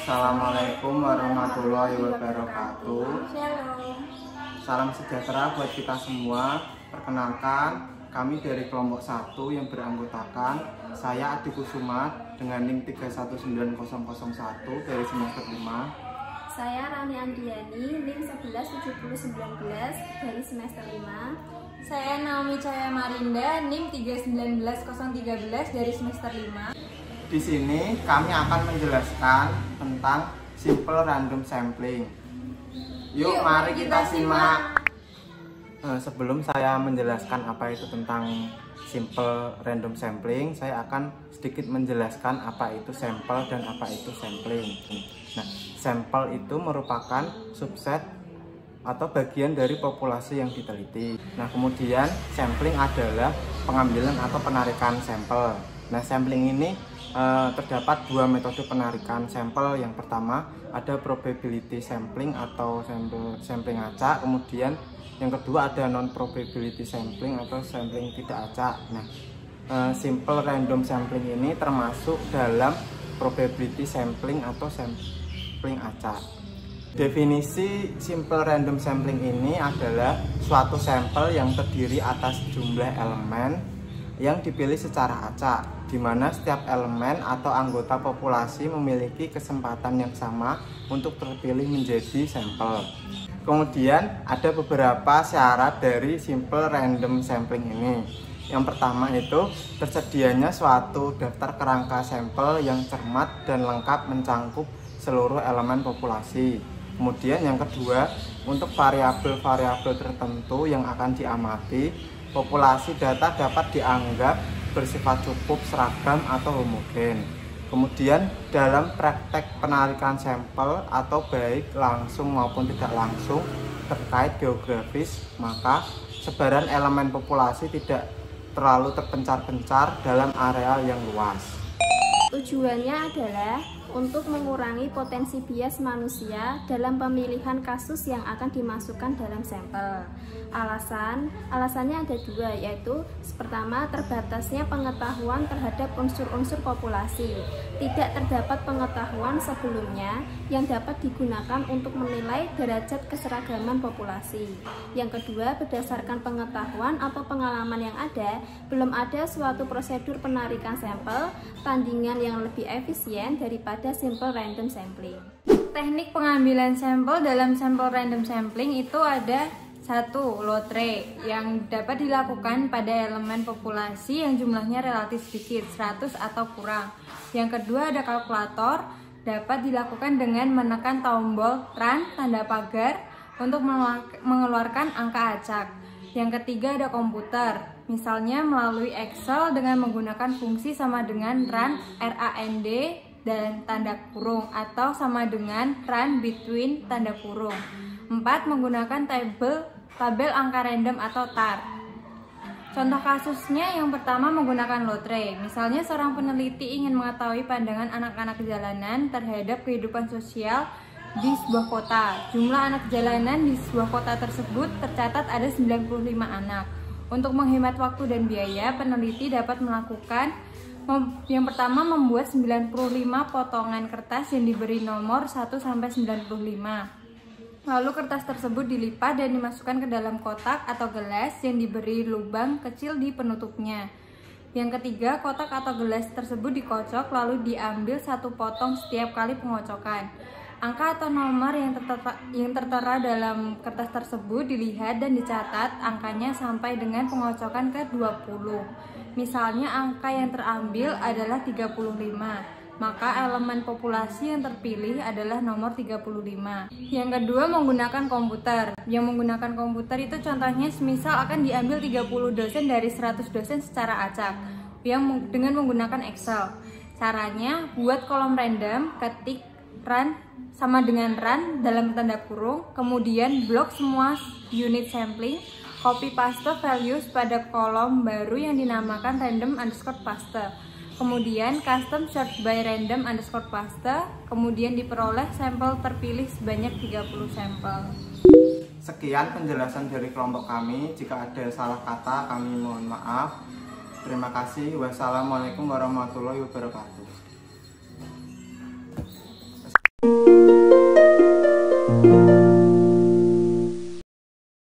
Assalamualaikum warahmatullahi wabarakatuh. Shalom. Salam sejahtera buat kita semua. Perkenalkan, kami dari kelompok 1 yang beranggotakan saya Adi Kusuma dengan NIM 319001 dari semester 5. Saya Rani Andiani, NIM 117019 dari semester 5. Saya Naomi Cahaya Marinda, NIM 399013 dari semester 5. Di sini kami akan menjelaskan tentang simple random sampling. Yuk mari kita simak. Sebelum saya menjelaskan apa itu tentang simple random sampling, saya akan sedikit menjelaskan apa itu sampel dan apa itu sampling. Nah, sampel itu merupakan subset atau bagian dari populasi yang diteliti. Nah, kemudian sampling adalah pengambilan atau penarikan sampel. Nah, sampling ini terdapat dua metode penarikan sampel. Yang pertama ada probability sampling atau sampling acak, kemudian yang kedua ada non probability sampling atau sampling tidak acak. Nah, simple random sampling ini termasuk dalam probability sampling atau sampling acak. Definisi simple random sampling ini adalah suatu sampel yang terdiri atas jumlah elemen yang dipilih secara acak, di mana setiap elemen atau anggota populasi memiliki kesempatan yang sama untuk terpilih menjadi sampel. Kemudian ada beberapa syarat dari simple random sampling ini. Yang pertama itu tersedianya suatu daftar kerangka sampel yang cermat dan lengkap mencangkup seluruh elemen populasi. Kemudian yang kedua, untuk variabel-variabel tertentu yang akan diamati, populasi data dapat dianggap bersifat cukup, seragam, atau homogen. Kemudian dalam praktek penarikan sampel atau baik langsung maupun tidak langsung terkait geografis, maka sebaran elemen populasi tidak terlalu terpencar-pencar dalam area yang luas. Tujuannya adalah untuk mengurangi potensi bias manusia dalam pemilihan kasus yang akan dimasukkan dalam sampel. Alasannya ada dua, yaitu pertama, terbatasnya pengetahuan terhadap unsur-unsur populasi. Tidak terdapat pengetahuan sebelumnya yang dapat digunakan untuk menilai derajat keseragaman populasi. Yang kedua, berdasarkan pengetahuan atau pengalaman yang ada, belum ada suatu prosedur penarikan sampel tandingan yang lebih efisien daripada simple random sampling. Teknik pengambilan sampel dalam simple random sampling itu ada 1. Lotre yang dapat dilakukan pada elemen populasi yang jumlahnya relatif sedikit, 100 atau kurang. Yang kedua ada kalkulator, dapat dilakukan dengan menekan tombol run tanda pagar untuk mengeluarkan angka acak. Yang ketiga ada komputer, misalnya melalui Excel dengan menggunakan fungsi sama dengan run RAND dan tanda kurung atau sama dengan run between tanda kurung. 4. Menggunakan tabel angka random atau TAR. Contoh kasusnya yang pertama menggunakan lotre. Misalnya seorang peneliti ingin mengetahui pandangan anak-anak jalanan terhadap kehidupan sosial di sebuah kota. Jumlah anak jalanan di sebuah kota tersebut tercatat ada 95 anak. Untuk menghemat waktu dan biaya, peneliti dapat melakukan yang pertama membuat 95 potongan kertas yang diberi nomor 1 sampai 95. Lalu kertas tersebut dilipat dan dimasukkan ke dalam kotak atau gelas yang diberi lubang kecil di penutupnya. Yang ketiga, kotak atau gelas tersebut dikocok lalu diambil 1 potong setiap kali pengocokan. Angka atau nomor yang tertera dalam kertas tersebut dilihat dan dicatat angkanya sampai dengan pengocokan ke-20. Misalnya angka yang terambil adalah 35. Maka elemen populasi yang terpilih adalah nomor 35. Yang kedua menggunakan komputer. Yang menggunakan komputer itu contohnya semisal akan diambil 30 dosen dari 100 dosen secara acak dengan menggunakan Excel. Caranya buat kolom random, ketik run sama dengan run dalam tanda kurung, kemudian blok semua unit sampling, copy paste values pada kolom baru yang dinamakan random underscore paste. Kemudian custom search by random underscore paste, kemudian diperoleh sampel terpilih sebanyak 30 sampel. Sekian penjelasan dari kelompok kami. Jika ada salah kata, kami mohon maaf. Terima kasih. Wassalamualaikum warahmatullahi wabarakatuh. kasih.